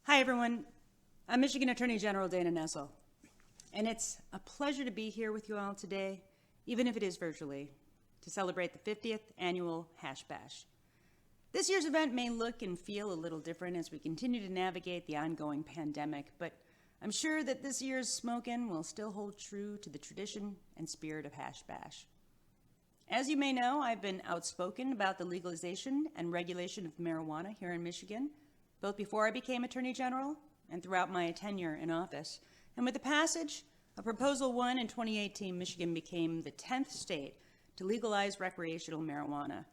Hi, everyone. I'm Michigan Attorney General Dana Nessel, and it's a pleasure to be here with you all today, even if it is virtually, to celebrate the 50th annual Hash Bash. This year's event may look and feel a little different as we continue to navigate the ongoing pandemic, but I'm sure that this year's smokin' will still hold true to the tradition and spirit of Hash Bash. As you may know, I've been outspoken about the legalization and regulation of marijuana here in Michigan, both before I became Attorney General and throughout my tenure in office. And with the passage of Proposal 1 in 2018, Michigan became the 10th state to legalize recreational marijuana.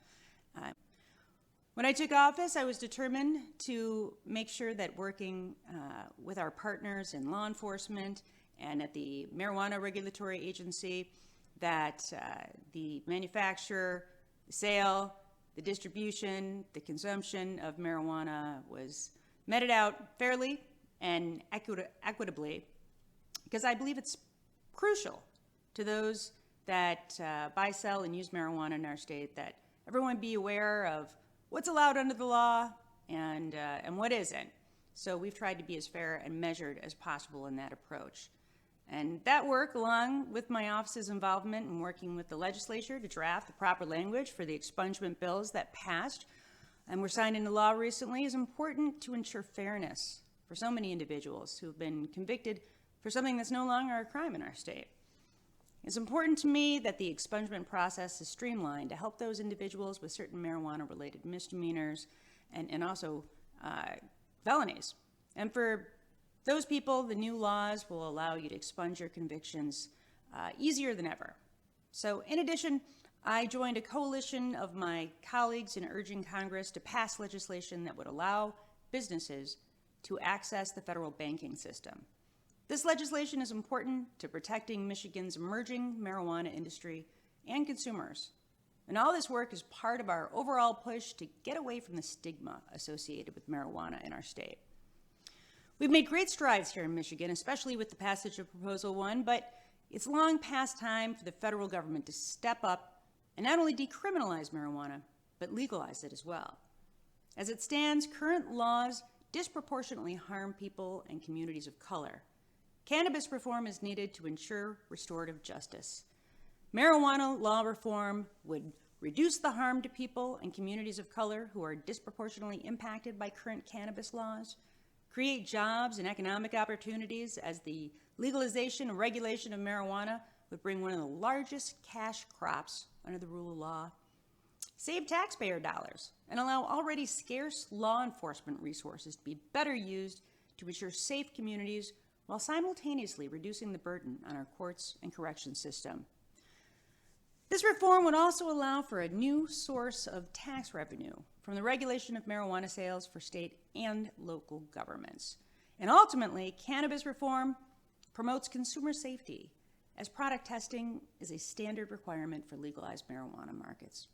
When I took office, I was determined to make sure that working with our partners in law enforcement and at the Marijuana Regulatory Agency, that the manufacture, the sale, the distribution, the consumption of marijuana was meted out fairly and equitably, because I believe it's crucial to those that buy, sell, and use marijuana in our state that everyone be aware of what's allowed under the law and what isn't. So we've tried to be as fair and measured as possible in that approach. And that work, along with my office's involvement in working with the legislature to draft the proper language for the expungement bills that passed and were signed into law recently, is important to ensure fairness for so many individuals who have been convicted for something that's no longer a crime in our state. It's important to me that the expungement process is streamlined to help those individuals with certain marijuana-related misdemeanors and also felonies. And for those people, the new laws will allow you to expunge your convictions easier than ever. So in addition, I joined a coalition of my colleagues in urging Congress to pass legislation that would allow businesses to access the federal banking system. This legislation is important to protecting Michigan's emerging marijuana industry and consumers. And all this work is part of our overall push to get away from the stigma associated with marijuana in our state. We've made great strides here in Michigan, especially with the passage of Proposal 1, but it's long past time for the federal government to step up and not only decriminalize marijuana, but legalize it as well. As it stands, current laws disproportionately harm people and communities of color. Cannabis reform is needed to ensure restorative justice. Marijuana law reform would reduce the harm to people and communities of color who are disproportionately impacted by current cannabis laws, create jobs and economic opportunities, as the legalization and regulation of marijuana would bring one of the largest cash crops under the rule of law, save taxpayer dollars, and allow already scarce law enforcement resources to be better used to ensure safe communities while simultaneously reducing the burden on our courts and correction system. This reform would also allow for a new source of tax revenue from the regulation of marijuana sales for state and local governments. And ultimately, cannabis reform promotes consumer safety, as product testing is a standard requirement for legalized marijuana markets.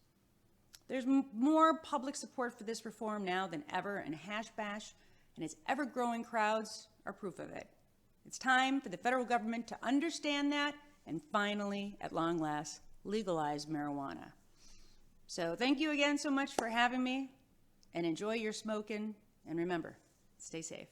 There's more public support for this reform now than ever, and Hash Bash and its ever-growing crowds are proof of it. It's time for the federal government to understand that and finally, at long last, legalize marijuana. So thank you again so much for having me, and enjoy your smoking, and remember, stay safe.